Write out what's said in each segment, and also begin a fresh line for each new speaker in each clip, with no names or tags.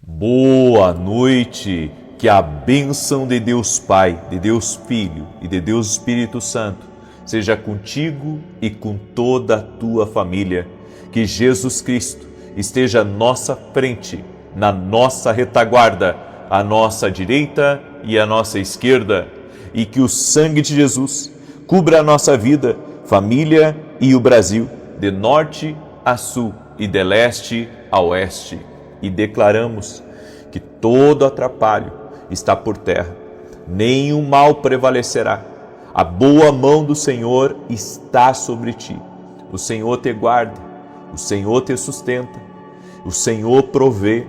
Boa noite, que a bênção de Deus Pai, de Deus Filho e de Deus Espírito Santo seja contigo e com toda a tua família. Que Jesus Cristo esteja à nossa frente, na nossa retaguarda, à nossa direita e à nossa esquerda, e que o sangue de Jesus cubra a nossa vida, família e o Brasil, de norte a sul e de leste a oeste. E declaramos que todo atrapalho está por terra, nenhum mal prevalecerá. A boa mão do Senhor está sobre ti. O Senhor te guarda, o Senhor te sustenta, o Senhor provê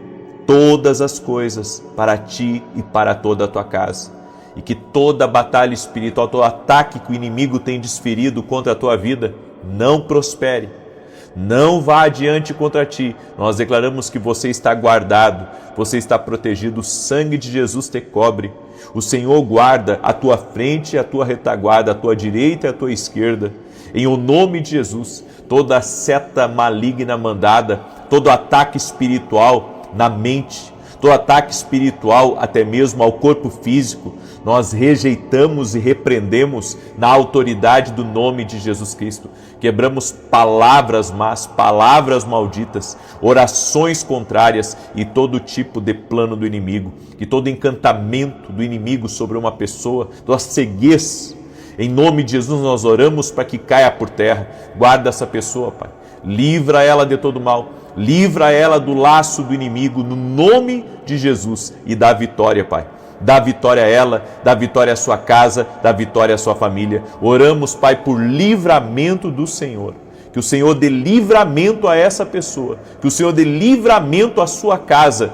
todas as coisas para ti e para toda a tua casa. E que toda batalha espiritual, todo ataque que o inimigo tem desferido contra a tua vida, não prospere. Não vá adiante contra ti. Nós declaramos que você está guardado, você está protegido, o sangue de Jesus te cobre. O Senhor guarda a tua frente e a tua retaguarda, a tua direita e a tua esquerda. Em o nome de Jesus, toda seta maligna mandada, todo ataque espiritual na mente, todo ataque espiritual até mesmo ao corpo físico, nós rejeitamos e repreendemos na autoridade do nome de Jesus Cristo. Quebramos palavras más, palavras malditas, orações contrárias e todo tipo de plano do inimigo. Que todo encantamento do inimigo sobre uma pessoa, toda ceguez, em nome de Jesus nós oramos para que caia por terra. Guarda essa pessoa, Pai. Livra ela de todo mal. Livra ela do laço do inimigo, no nome de Jesus, e dá vitória, Pai. Dá vitória a ela, dá vitória à sua casa, dá vitória à sua família. Oramos, Pai, por livramento do Senhor. Que o Senhor dê livramento a essa pessoa, que o Senhor dê livramento à sua casa,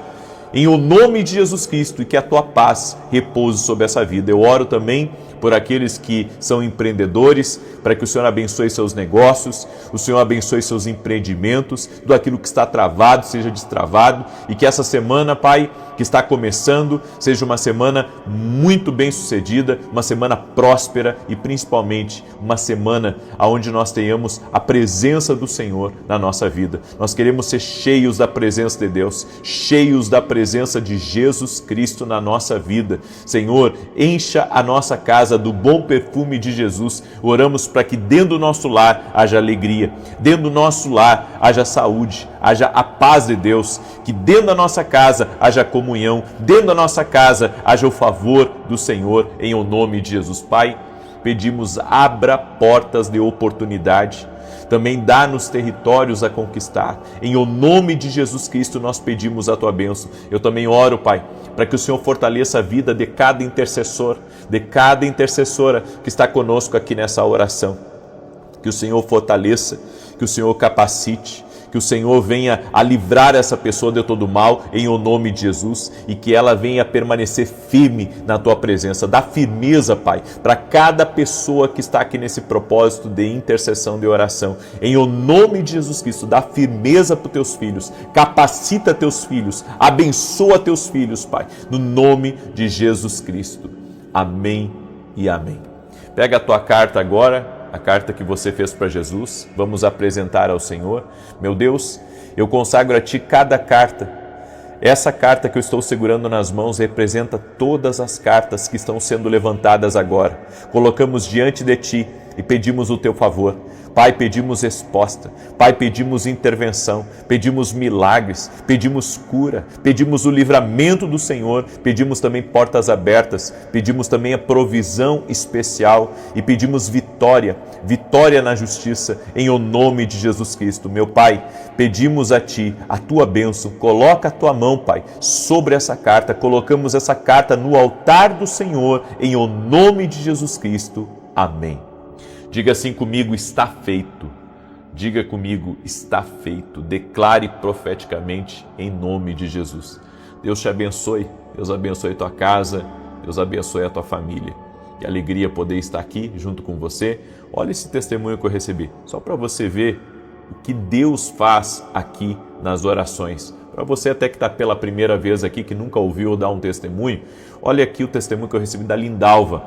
em o nome de Jesus Cristo, e que a tua paz repouse sobre essa vida. Eu oro também por aqueles que são empreendedores, para que o Senhor abençoe seus negócios, o Senhor abençoe seus empreendimentos, tudo aquilo que está travado seja destravado, e que essa semana, Pai, que está começando, seja uma semana muito bem sucedida, uma semana próspera e principalmente uma semana onde nós tenhamos a presença do Senhor na nossa vida. Nós queremos ser cheios da presença de Deus, cheios da presença de Jesus Cristo na nossa vida. Senhor, encha a nossa casa do bom perfume de Jesus. Oramos para que dentro do nosso lar haja alegria, dentro do nosso lar haja saúde, haja a paz de Deus, que dentro da nossa casa haja comunhão, dentro da nossa casa haja o favor do Senhor, em o nome de Jesus. Pai, pedimos, abra portas de oportunidade, também dá-nos territórios a conquistar. Em o nome de Jesus Cristo nós pedimos a tua bênção. Eu também oro, Pai, para que o Senhor fortaleça a vida de cada intercessor, de cada intercessora que está conosco aqui nessa oração. Que o Senhor fortaleça, que o Senhor capacite, que o Senhor venha a livrar essa pessoa de todo mal, em o nome de Jesus, e que ela venha permanecer firme na tua presença. Dá firmeza, Pai, para cada pessoa que está aqui nesse propósito de intercessão, de oração. Em o nome de Jesus Cristo, dá firmeza para os teus filhos, capacita teus filhos, abençoa teus filhos, Pai, no nome de Jesus Cristo. Amém e amém. Pega a tua carta agora, a carta que você fez para Jesus, vamos apresentar ao Senhor. Meu Deus, eu consagro a Ti cada carta. Essa carta que eu estou segurando nas mãos representa todas as cartas que estão sendo levantadas agora. Colocamos diante de Ti e pedimos o Teu favor. Pai, pedimos resposta. Pai, pedimos intervenção. Pedimos milagres. Pedimos cura. Pedimos o livramento do Senhor. Pedimos também portas abertas. Pedimos também a provisão especial. E pedimos vitória. Vitória na justiça. Em o nome de Jesus Cristo. Meu Pai, pedimos a Ti a Tua bênção. Coloca a Tua mão, Pai, sobre essa carta. Colocamos essa carta no altar do Senhor. Em o nome de Jesus Cristo. Amém. Diga assim comigo, está feito. Diga comigo, está feito. Declare profeticamente em nome de Jesus. Deus te abençoe. Deus abençoe a tua casa. Deus abençoe a tua família. Que alegria poder estar aqui junto com você. Olha esse testemunho que eu recebi. Só para você ver o que Deus faz aqui nas orações. Para você até que está pela primeira vez aqui, que nunca ouviu dar um testemunho, olha aqui o testemunho que eu recebi da Lindalva.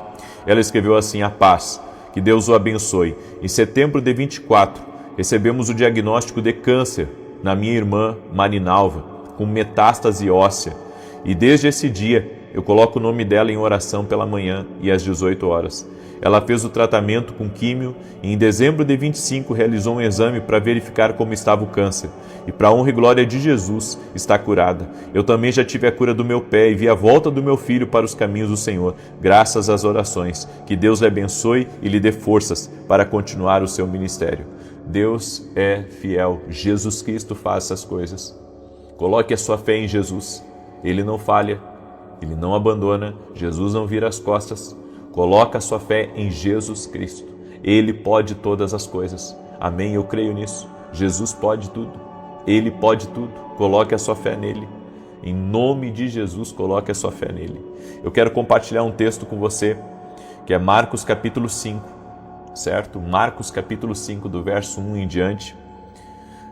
Ela escreveu assim, a paz. Que Deus o abençoe. Em setembro de 24, recebemos o diagnóstico de câncer na minha irmã Marinalva. com metástase óssea. E desde esse dia eu coloco o nome dela em oração pela manhã e às 18 horas. Ela fez o tratamento com químio e em dezembro de 25 realizou um exame para verificar como estava o câncer. E para a honra e glória de Jesus, está curada. Eu também já tive a cura do meu pé e vi a volta do meu filho para os caminhos do Senhor, graças às orações. Que Deus lhe abençoe e lhe dê forças para continuar o seu ministério. Deus é fiel. Jesus Cristo faz essas coisas. Coloque a sua fé em Jesus. Ele não falha, Ele não abandona, Jesus não vira as costas. Coloca a sua fé em Jesus Cristo. Ele pode todas as coisas. Amém? Eu creio nisso. Jesus pode tudo. Ele pode tudo. Coloque a sua fé nele. Em nome de Jesus, coloque a sua fé nele. Eu quero compartilhar um texto com você, que é Marcos capítulo 5, certo? Marcos capítulo 5, do verso 1 em diante.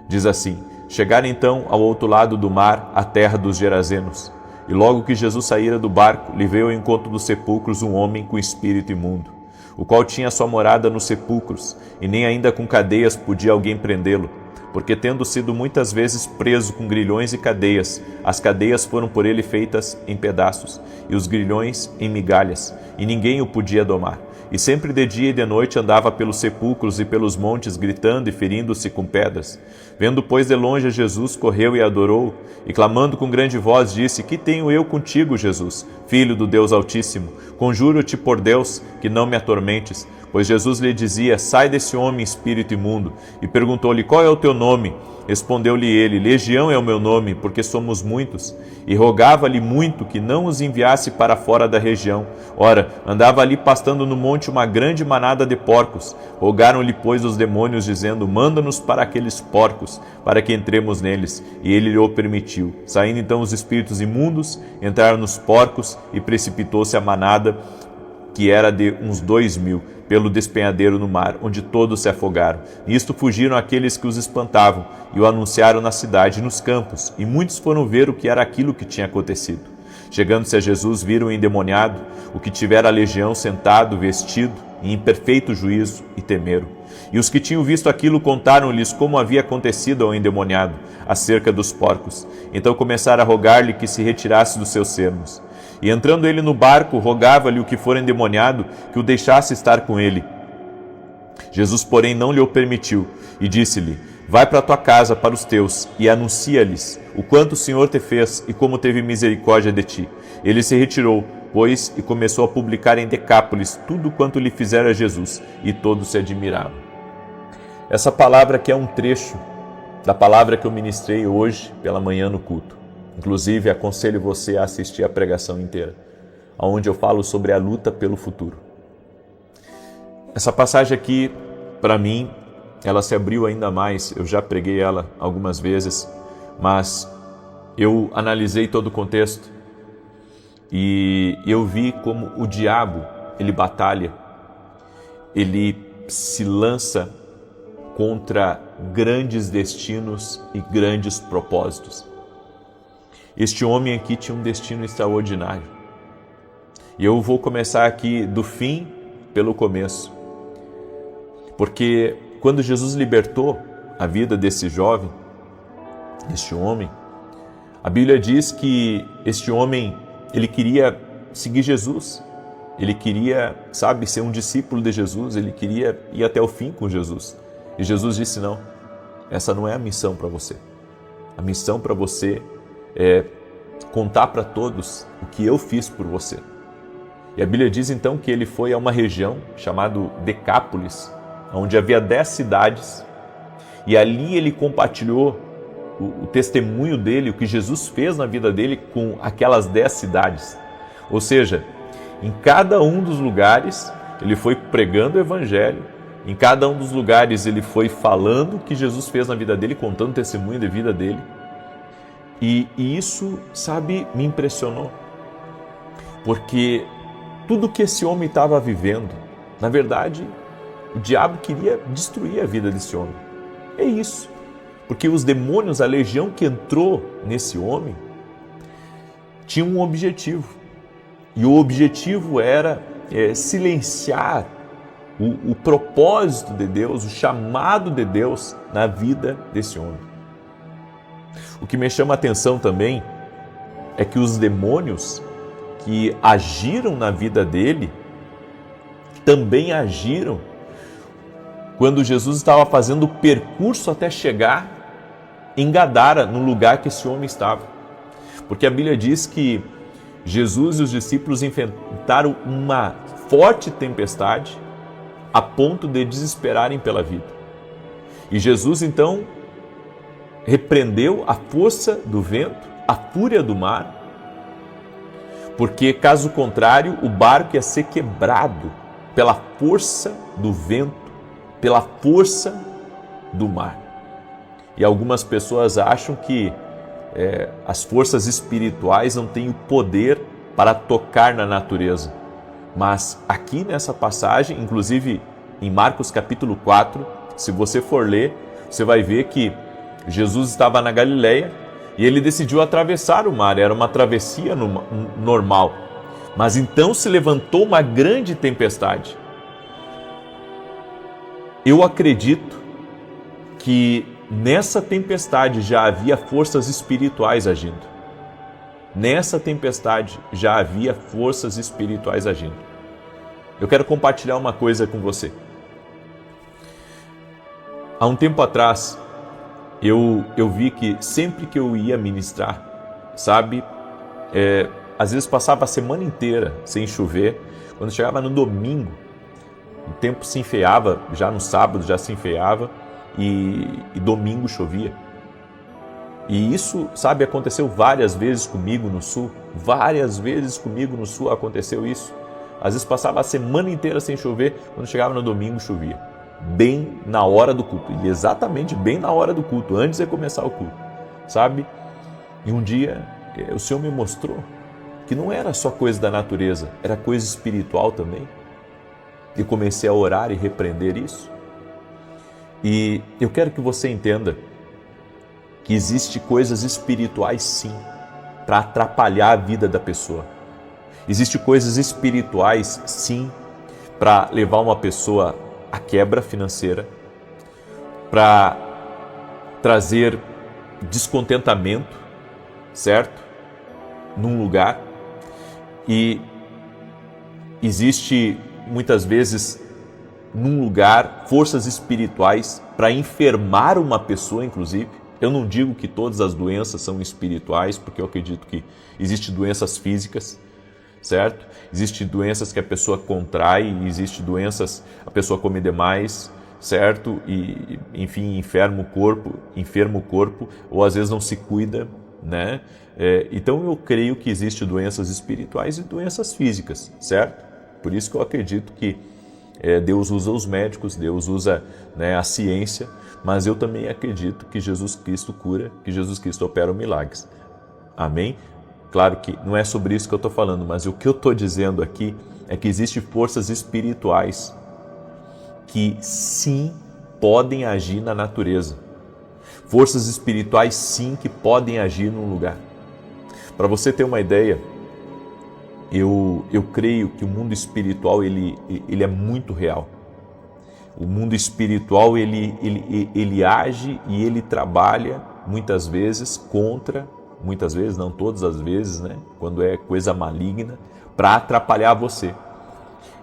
Diz assim: chegaram então ao outro lado do mar, a terra dos Gerazenos. E logo que Jesus saíra do barco, lhe veio ao encontro dos sepulcros um homem com espírito imundo, o qual tinha sua morada nos sepulcros, e nem ainda com cadeias podia alguém prendê-lo, porque tendo sido muitas vezes preso com grilhões e cadeias, as cadeias foram por ele feitas em pedaços, e os grilhões em migalhas, e ninguém o podia domar. E sempre de dia e de noite andava pelos sepulcros e pelos montes, gritando e ferindo-se com pedras. Vendo, pois, de longe a Jesus, correu e adorou, e clamando com grande voz, disse: Que tenho eu contigo, Jesus, Filho do Deus Altíssimo? Conjuro-te por Deus, que não me atormentes. Pois Jesus lhe dizia: Sai desse homem, espírito imundo. E perguntou-lhe: Qual é o teu nome? Respondeu-lhe ele: Legião é o meu nome, porque somos muitos. E rogava-lhe muito que não os enviasse para fora da região. Ora, andava ali pastando no monte uma grande manada de porcos. Rogaram-lhe, pois, os demônios, dizendo: Manda-nos para aqueles porcos, para que entremos neles. E ele lhe o permitiu. Saindo então os espíritos imundos, entraram nos porcos, e precipitou-se a manada, que era de uns 2.000, pelo despenhadeiro no mar, onde todos se afogaram. Nisto fugiram aqueles que os espantavam, e o anunciaram na cidade e nos campos, e muitos foram ver o que era aquilo que tinha acontecido. Chegando-se a Jesus, viram o endemoniado, o que tivera a legião, sentado, vestido, e em perfeito juízo, e temeram. E os que tinham visto aquilo contaram-lhes como havia acontecido ao endemoniado, acerca dos porcos. Então começaram a rogar-lhe que se retirasse dos seus sermos. E entrando ele no barco, rogava-lhe o que for endemoniado que o deixasse estar com ele. Jesus, porém, não lhe o permitiu, e disse-lhe: Vai para a tua casa, para os teus, e anuncia-lhes o quanto o Senhor te fez e como teve misericórdia de ti. Ele se retirou, pois, e começou a publicar em Decápolis tudo quanto lhe fizera Jesus, e todos se admiravam. Essa palavra aqui é um trecho da palavra que eu ministrei hoje pela manhã no culto. Inclusive, aconselho você a assistir a pregação inteira, onde eu falo sobre a luta pelo futuro. Essa passagem aqui, para mim, ela se abriu ainda mais. Eu já preguei ela algumas vezes, mas eu analisei todo o contexto e eu vi como o diabo, ele batalha, ele se lança contra grandes destinos e grandes propósitos. Este homem aqui tinha um destino extraordinário. E eu vou começar aqui do fim pelo começo. Porque quando Jesus libertou a vida desse jovem, deste homem, a Bíblia diz que este homem, ele queria seguir Jesus. Ele queria, ser um discípulo de Jesus. Ele queria ir até o fim com Jesus. E Jesus disse: não, essa não é a missão para você. A missão para você é contar para todos o que eu fiz por você. E a Bíblia diz então que ele foi a uma região chamada Decápolis, onde havia 10 cidades, e ali ele compartilhou o testemunho dele, o que Jesus fez na vida dele com aquelas 10 cidades. Ou seja, em cada um dos lugares ele foi pregando o evangelho, em cada um dos lugares ele foi falando o que Jesus fez na vida dele, contando o testemunho da vida dele. E isso, me impressionou, porque tudo que esse homem estava vivendo, na verdade, o diabo queria destruir a vida desse homem. É isso, porque os demônios, a legião que entrou nesse homem, tinha um objetivo, e o objetivo era silenciar o propósito de Deus, o chamado de Deus na vida desse homem. O que me chama a atenção também é que os demônios que agiram na vida dele também agiram quando Jesus estava fazendo o percurso até chegar em Gadara, no lugar que esse homem estava. Porque a Bíblia diz que Jesus e os discípulos enfrentaram uma forte tempestade a ponto de desesperarem pela vida. E Jesus então repreendeu a força do vento, a fúria do mar, porque caso contrário o barco ia ser quebrado pela força do vento, pela força do mar. E algumas pessoas acham que as forças espirituais não têm o poder para tocar na natureza. Mas aqui nessa passagem, inclusive em Marcos capítulo 4, se você for ler, você vai ver que Jesus estava na Galileia e ele decidiu atravessar o mar, era uma travessia normal. Mas então se levantou uma grande tempestade. Eu acredito que nessa tempestade já havia forças espirituais agindo. Nessa tempestade já havia forças espirituais agindo. Eu quero compartilhar uma coisa com você. Há um tempo atrás, eu vi que sempre que eu ia ministrar, sabe, às vezes passava a semana inteira sem chover, quando chegava no domingo, o tempo se enfeiava, já no sábado já se enfeiava, e domingo chovia. E isso, sabe, aconteceu várias vezes comigo no Sul. Várias vezes comigo no Sul aconteceu isso. Às vezes passava a semana inteira sem chover, quando chegava no domingo chovia. Bem na hora do culto, e exatamente bem na hora do culto, antes de começar o culto, sabe? E um dia o Senhor me mostrou que não era só coisa da natureza, era coisa espiritual também. E comecei a orar e repreender isso. E eu quero que você entenda que existe coisas espirituais sim, para atrapalhar a vida da pessoa. Existe coisas espirituais sim, para levar uma pessoa à quebra financeira, para trazer descontentamento, certo? Num lugar. E existe muitas vezes num lugar forças espirituais para enfermar uma pessoa, inclusive. Eu não digo que todas as doenças são espirituais, porque eu acredito que existem doenças físicas, certo? Existem doenças que a pessoa contrai, existem doenças a pessoa come demais, certo? E, enfim, enferma o corpo, ou às vezes não se cuida, né? Então eu creio que existem doenças espirituais e doenças físicas, certo? Por isso que eu acredito que Deus usa os médicos, Deus usa, né, a ciência, mas eu também acredito que Jesus Cristo cura, que Jesus Cristo opera milagres. Amém? Claro que não é sobre isso que eu estou falando, mas o que eu estou dizendo aqui é que existem forças espirituais que sim podem agir na natureza. Forças espirituais sim que podem agir num lugar. Para você ter uma ideia, eu creio que o mundo espiritual ele é muito real. O mundo espiritual ele age e ele trabalha muitas vezes contra, muitas vezes, não todas as vezes, né? Quando é coisa maligna, para atrapalhar você.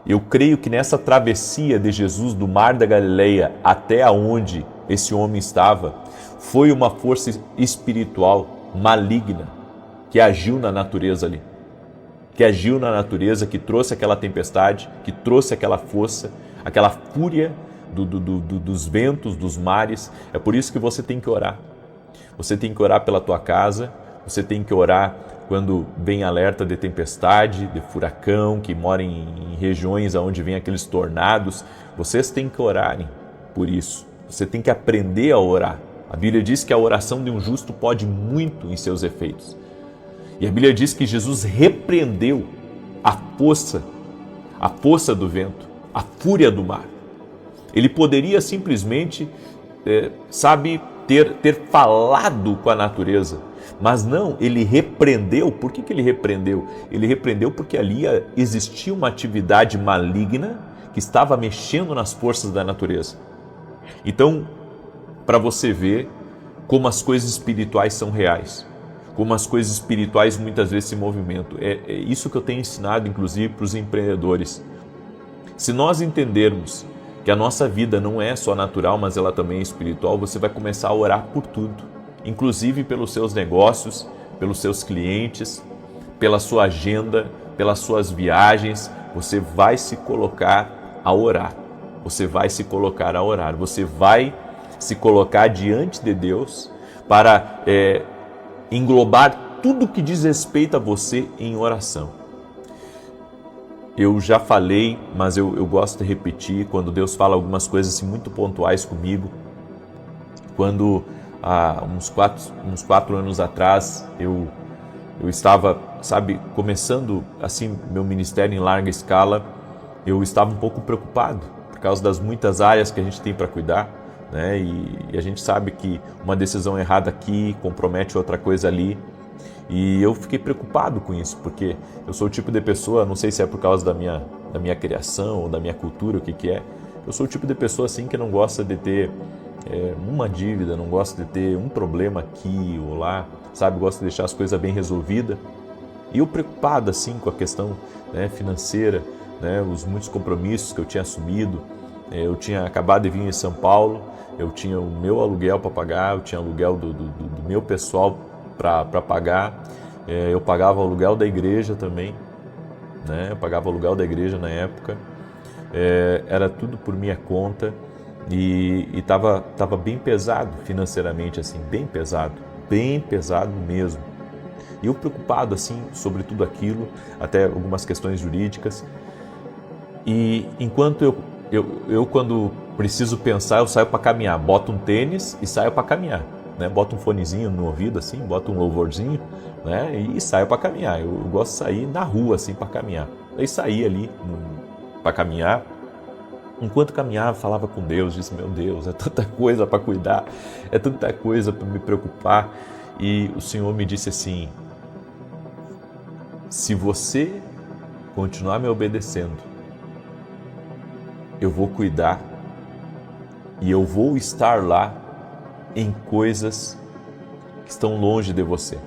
Eu creio que nessa travessia de Jesus do Mar da Galileia até onde esse homem estava, foi uma força espiritual maligna que agiu na natureza ali. Que agiu na natureza, que trouxe aquela tempestade, que trouxe aquela força, aquela fúria dos ventos, dos mares. É por isso que você tem que orar. Você tem que orar pela tua casa, você tem que orar quando vem alerta de tempestade, de furacão, que mora em regiões onde vem aqueles tornados. Vocês têm que orarem por isso. Você tem que aprender a orar. A Bíblia diz que a oração de um justo pode muito em seus efeitos. E a Bíblia diz que Jesus repreendeu a força do vento, a fúria do mar. Ele poderia simplesmente, ter falado com a natureza, mas não, ele repreendeu. Por que ele repreendeu? Ele repreendeu porque ali existia uma atividade maligna que estava mexendo nas forças da natureza. Então, para você ver como as coisas espirituais são reais, como as coisas espirituais muitas vezes se movimentam. É isso que eu tenho ensinado, inclusive, para os empreendedores. Se nós entendermos que a nossa vida não é só natural, mas ela também é espiritual, você vai começar a orar por tudo, inclusive pelos seus negócios, pelos seus clientes, pela sua agenda, pelas suas viagens. Você vai se colocar a orar. Você vai se colocar a orar. Você vai se colocar diante de Deus para englobar tudo que diz respeito a você em oração. Eu já falei, mas eu gosto de repetir, quando Deus fala algumas coisas assim, muito pontuais comigo. Quando, há uns quatro anos atrás, eu estava, começando assim meu ministério em larga escala, eu estava um pouco preocupado, por causa das muitas áreas que a gente tem para cuidar, né? E a gente sabe que uma decisão errada aqui compromete outra coisa ali. E eu fiquei preocupado com isso, porque eu sou o tipo de pessoa, não sei se é por causa da minha criação ou da minha cultura, o que é, eu sou o tipo de pessoa assim que não gosta de ter uma dívida, não gosta de ter um problema aqui ou lá, gosta de deixar as coisas bem resolvidas. E eu preocupado assim com a questão, né, financeira, né, os muitos compromissos que eu tinha assumido. Eu tinha acabado de vir em São Paulo, eu tinha o meu aluguel para pagar, eu tinha aluguel do meu pessoal para pagar, eu pagava o aluguel da igreja também, né? Eu pagava o aluguel da igreja na época, era tudo por minha conta e tava bem pesado financeiramente, assim, bem pesado mesmo. E eu preocupado assim sobre tudo aquilo, até algumas questões jurídicas. E enquanto eu quando preciso pensar, eu saio para caminhar, boto um tênis e saio para caminhar. Né, boto um fonezinho no ouvido, assim, boto um louvorzinho, né, e saio para caminhar. Eu gosto de sair na rua, assim, para caminhar. Aí saí ali para caminhar. Enquanto caminhava, falava com Deus, disse: meu Deus, é tanta coisa para cuidar, é tanta coisa para me preocupar. E o Senhor me disse assim: se você continuar me obedecendo, eu vou cuidar e eu vou estar lá em coisas que estão longe de você.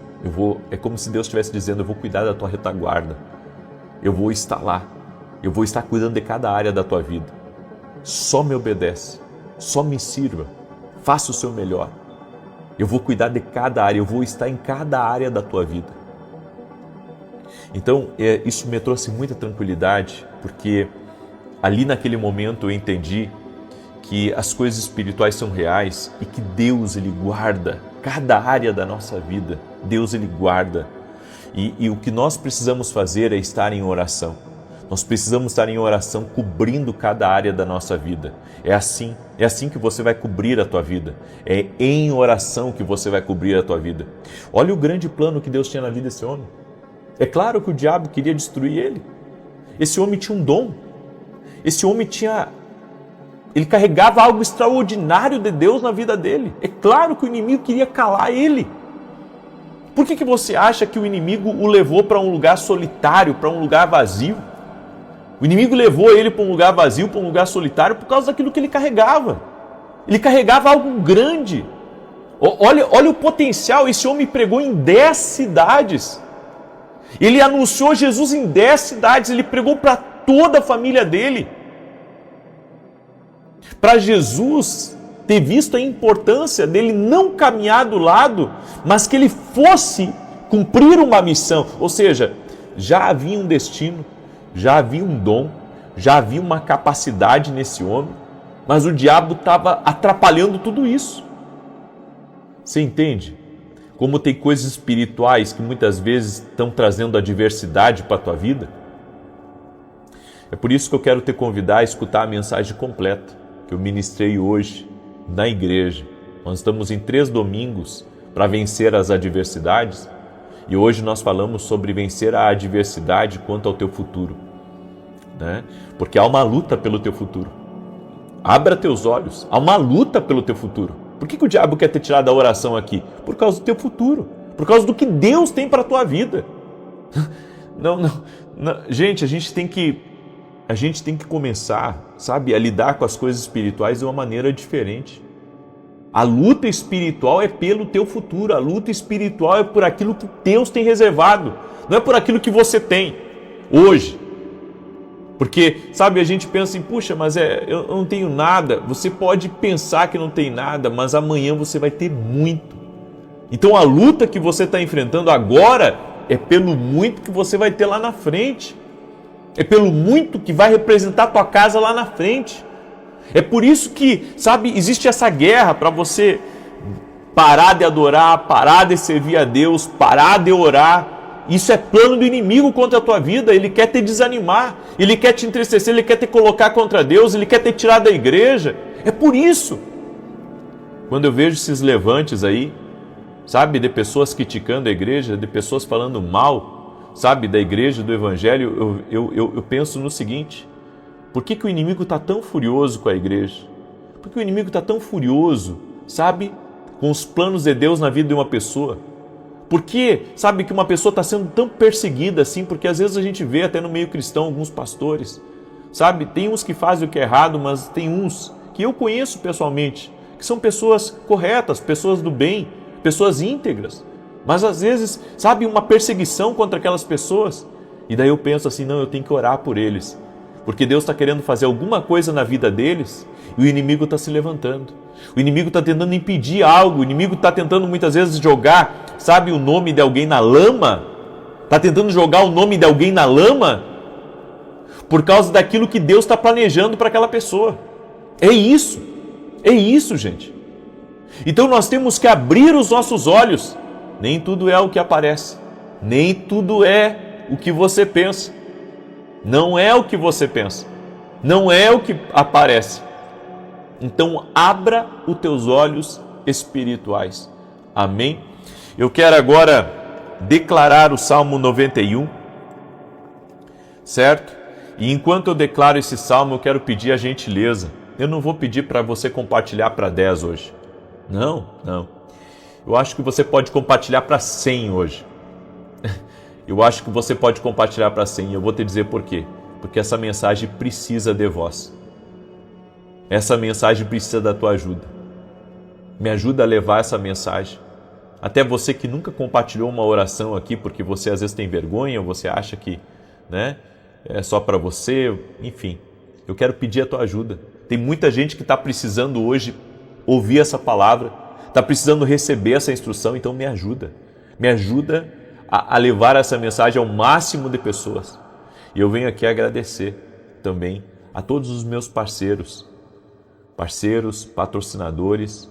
É como se Deus estivesse dizendo: eu vou cuidar da tua retaguarda, eu vou estar lá, eu vou estar cuidando de cada área da tua vida. Só me obedece, só me sirva, faça o seu melhor. Eu vou cuidar de cada área, eu vou estar em cada área da tua vida. Então, isso me trouxe muita tranquilidade, porque ali naquele momento eu entendi que as coisas espirituais são reais e que Deus, Ele guarda cada área da nossa vida. Deus, Ele guarda. E o que nós precisamos fazer é estar em oração. Nós precisamos estar em oração cobrindo cada área da nossa vida. É assim que você vai cobrir a tua vida. É em oração que você vai cobrir a tua vida. Olha o grande plano que Deus tinha na vida desse homem. É claro que o diabo queria destruir ele. Esse homem tinha um dom. Esse homem ele carregava algo extraordinário de Deus na vida dele. É claro que o inimigo queria calar ele. Por que você acha que o inimigo o levou para um lugar solitário, para um lugar vazio? O inimigo levou ele para um lugar vazio, para um lugar solitário, por causa daquilo que ele carregava. Ele carregava algo grande. Olha o potencial. Esse homem pregou em 10 cidades. Ele anunciou Jesus em 10 cidades. Ele pregou para toda a família dele. Para Jesus ter visto a importância dele não caminhar do lado, mas que ele fosse cumprir uma missão. Ou seja, já havia um destino, já havia um dom, já havia uma capacidade nesse homem, mas o diabo estava atrapalhando tudo isso. Você entende? Como tem coisas espirituais que muitas vezes estão trazendo adversidade para a tua vida? É por isso que eu quero te convidar a escutar a mensagem completa que eu ministrei hoje na igreja. Nós estamos em 3 domingos para vencer as adversidades e hoje nós falamos sobre vencer a adversidade quanto ao teu futuro, né? Porque há uma luta pelo teu futuro. Abra teus olhos, há uma luta pelo teu futuro. Por que o diabo quer te tirar da oração aqui? Por causa do teu futuro, por causa do que Deus tem para a tua vida. Não. Gente, a gente tem que começar, a lidar com as coisas espirituais de uma maneira diferente. A luta espiritual é pelo teu futuro, a luta espiritual é por aquilo que Deus tem reservado, não é por aquilo que você tem hoje. Porque, sabe, a gente pensa assim, puxa, mas eu não tenho nada. Você pode pensar que não tem nada, mas amanhã você vai ter muito. Então a luta que você está enfrentando agora é pelo muito que você vai ter lá na frente. É pelo muito que vai representar a tua casa lá na frente. É por isso que, sabe, existe essa guerra para você parar de adorar, parar de servir a Deus, parar de orar. Isso é plano do inimigo contra a tua vida. Ele quer te desanimar, ele quer te entristecer, ele quer te colocar contra Deus, ele quer te tirar da igreja. É por isso. Quando eu vejo esses levantes aí, sabe, de pessoas criticando a igreja, de pessoas falando mal, sabe, da igreja, do evangelho, eu penso no seguinte: por que o inimigo está tão furioso com a igreja? Por que o inimigo está tão furioso, sabe, com os planos de Deus na vida de uma pessoa? Por que, sabe, que uma pessoa está sendo tão perseguida assim? Porque às vezes a gente vê até no meio cristão alguns pastores, sabe, tem uns que fazem o que é errado, mas tem uns que eu conheço pessoalmente, que são pessoas corretas, pessoas do bem, pessoas íntegras, mas às vezes, sabe, uma perseguição contra aquelas pessoas. E daí eu penso assim, não, eu tenho que orar por eles, porque Deus está querendo fazer alguma coisa na vida deles e o inimigo está se levantando. O inimigo está tentando impedir algo, o inimigo está tentando muitas vezes jogar, sabe, o nome de alguém na lama, está tentando jogar o nome de alguém na lama por causa daquilo que Deus está planejando para aquela pessoa. É isso, gente. Então nós temos que abrir os nossos olhos. Nem tudo é o que aparece, nem tudo é o que você pensa. Não é o que você pensa, não é o que aparece. Então abra os teus olhos espirituais. Amém? Eu quero agora declarar o Salmo 91, certo? E enquanto eu declaro esse salmo, eu quero pedir a gentileza. Eu não vou pedir para você compartilhar para 10 hoje. Não. Eu acho que você pode compartilhar para 100 hoje. Eu acho que você pode compartilhar para 100. Eu vou te dizer por quê. Porque essa mensagem precisa de vós. Essa mensagem precisa da tua ajuda. Me ajuda a levar essa mensagem. Até você que nunca compartilhou uma oração aqui, porque você às vezes tem vergonha, ou você acha que, né, é só para você, enfim. Eu quero pedir a tua ajuda. Tem muita gente que está precisando hoje ouvir essa palavra, está precisando receber essa instrução, então me ajuda. Me ajuda a levar essa mensagem ao máximo de pessoas. E eu venho aqui agradecer também a todos os meus parceiros, patrocinadores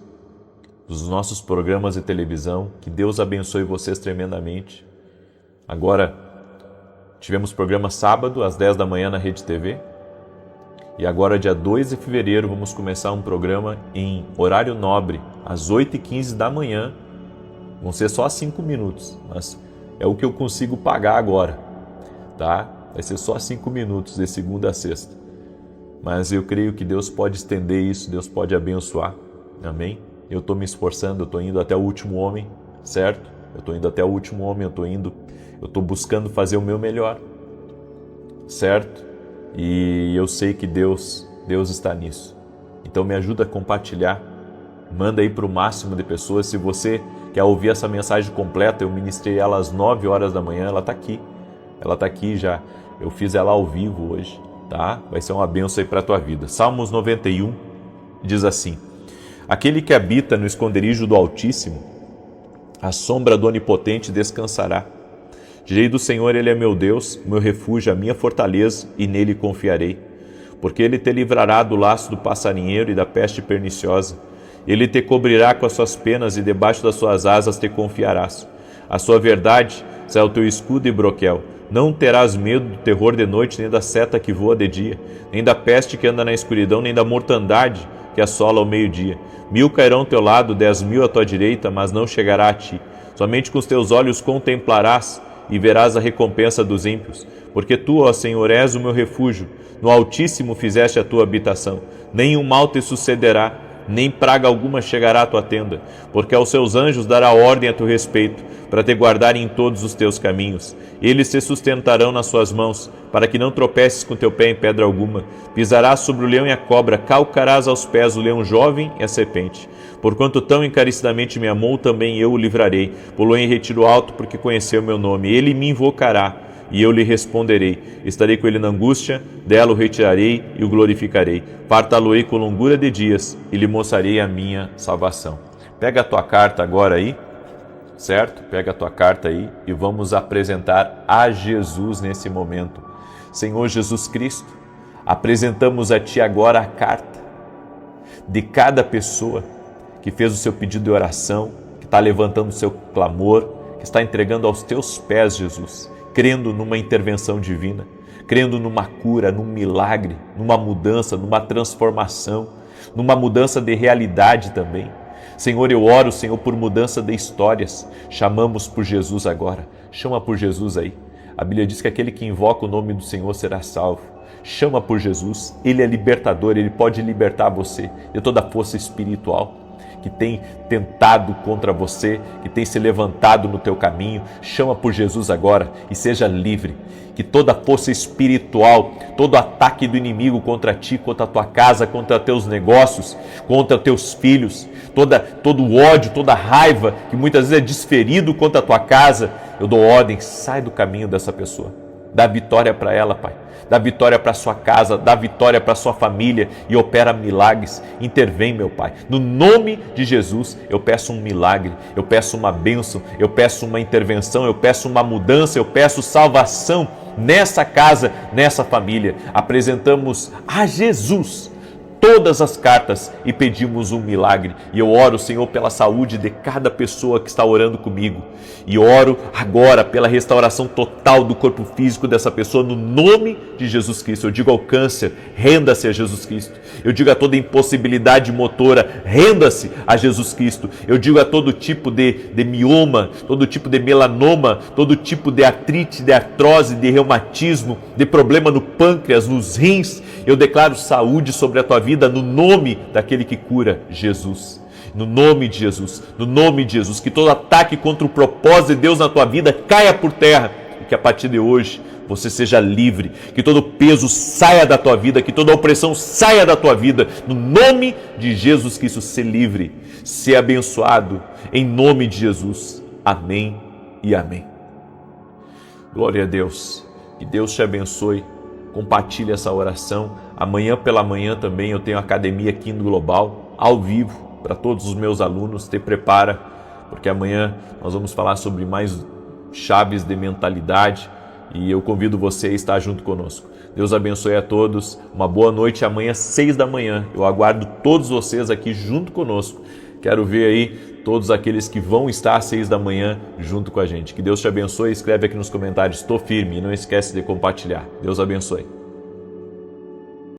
dos nossos programas de televisão. Que Deus abençoe vocês tremendamente. Agora, tivemos programa sábado às 10 da manhã na Rede TV. E agora, dia 2 de fevereiro, vamos começar um programa em horário nobre, às 8h15 da manhã. Vão ser só 5 minutos, mas é o que eu consigo pagar agora, tá? Vai ser só 5 minutos, de segunda a sexta. Mas eu creio que Deus pode estender isso, Deus pode abençoar, amém? Eu estou me esforçando, eu estou indo até o último homem, certo? Eu estou indo até o último homem, eu estou buscando fazer o meu melhor, certo? E eu sei que Deus está nisso. Então me ajuda a compartilhar, manda aí para o máximo de pessoas. Se você quer ouvir essa mensagem completa, eu ministrei ela às 9 horas da manhã, ela está aqui já, eu fiz ela ao vivo hoje, tá? Vai ser uma bênção aí para a tua vida. Salmos 91 diz assim: aquele que habita no esconderijo do Altíssimo, a sombra do Onipotente descansará. Direi do Senhor, Ele é meu Deus, meu refúgio, a minha fortaleza, e nele confiarei. Porque Ele te livrará do laço do passarinheiro e da peste perniciosa. Ele te cobrirá com as suas penas e debaixo das suas asas te confiarás. A sua verdade será o teu escudo e broquel. Não terás medo do terror de noite, nem da seta que voa de dia, nem da peste que anda na escuridão, nem da mortandade que assola ao meio-dia. 1000 cairão ao teu lado, 10.000 à tua direita, mas não chegará a ti. Somente com os teus olhos contemplarás e verás a recompensa dos ímpios. Porque tu, ó Senhor, és o meu refúgio, no Altíssimo fizeste a tua habitação. Nenhum mal te sucederá, nem praga alguma chegará à tua tenda, porque aos seus anjos dará ordem a teu respeito, para te guardarem em todos os teus caminhos. Eles te sustentarão nas suas mãos, para que não tropeces com teu pé em pedra alguma. Pisarás sobre o leão e a cobra, calcarás aos pés o leão jovem e a serpente. Porquanto tão encarecidamente me amou, também eu o livrarei. Pô-lo em retiro alto, porque conheceu meu nome. Ele me invocará, e eu lhe responderei. Estarei com ele na angústia, dela o retirarei e o glorificarei. Fartá-lo-ei com longura de dias, e lhe mostrarei a minha salvação. Pega a tua carta agora aí, certo? Pega a tua carta aí e vamos apresentar a Jesus nesse momento. Senhor Jesus Cristo, apresentamos a Ti agora a carta de cada pessoa que fez o seu pedido de oração, que está levantando o seu clamor, que está entregando aos Teus pés, Jesus, crendo numa intervenção divina, crendo numa cura, num milagre, numa mudança, numa transformação, numa mudança de realidade também. Senhor, eu oro, Senhor, por mudança de histórias. Chamamos por Jesus agora. Chama por Jesus aí. A Bíblia diz que aquele que invoca o nome do Senhor será salvo. Chama por Jesus. Ele é libertador, Ele pode libertar você de toda a força espiritual que tem tentado contra você, que tem se levantado no teu caminho. Chama por Jesus agora e seja livre. Que toda força espiritual, todo ataque do inimigo contra ti, contra a tua casa, contra teus negócios, contra teus filhos, todo o ódio, toda a raiva que muitas vezes é desferido contra a tua casa, eu dou ordem, sai do caminho dessa pessoa. Dá vitória para ela, Pai. Dá vitória para sua casa, dá vitória para sua família e opera milagres. Intervém, meu Pai. No nome de Jesus, eu peço um milagre, eu peço uma bênção, eu peço uma intervenção, eu peço uma mudança, eu peço salvação nessa casa, nessa família. Apresentamos a Jesus todas as cartas e pedimos um milagre. E eu oro, Senhor, pela saúde de cada pessoa que está orando comigo. E oro agora pela restauração total do corpo físico dessa pessoa, no nome de Jesus Cristo. Eu digo ao câncer, renda-se a Jesus Cristo. Eu digo a toda impossibilidade motora, renda-se a Jesus Cristo. Eu digo a todo tipo de mioma, todo tipo de melanoma, todo tipo de artrite, de artrose, de reumatismo, de problema no pâncreas, nos rins. Eu declaro saúde sobre a tua vida no nome daquele que cura, Jesus. No nome de Jesus, no nome de Jesus, que todo ataque contra o propósito de Deus na tua vida caia por terra e que a partir de hoje você seja livre, que todo peso saia da tua vida, que toda opressão saia da tua vida. No nome de Jesus Cristo, ser livre, ser abençoado, em nome de Jesus. Amém e amém. Glória a Deus, que Deus te abençoe. Compartilhe essa oração. Amanhã pela manhã também eu tenho academia aqui no Global, ao vivo, para todos os meus alunos. Te prepara, porque amanhã nós vamos falar sobre mais chaves de mentalidade e eu convido você a estar junto conosco. Deus abençoe a todos, uma boa noite. Amanhã, 6 da manhã, eu aguardo todos vocês aqui junto conosco. Quero ver aí todos aqueles que vão estar às 6 da manhã junto com a gente. Que Deus te abençoe. Escreve aqui nos comentários, estou firme, e não esquece de compartilhar. Deus abençoe.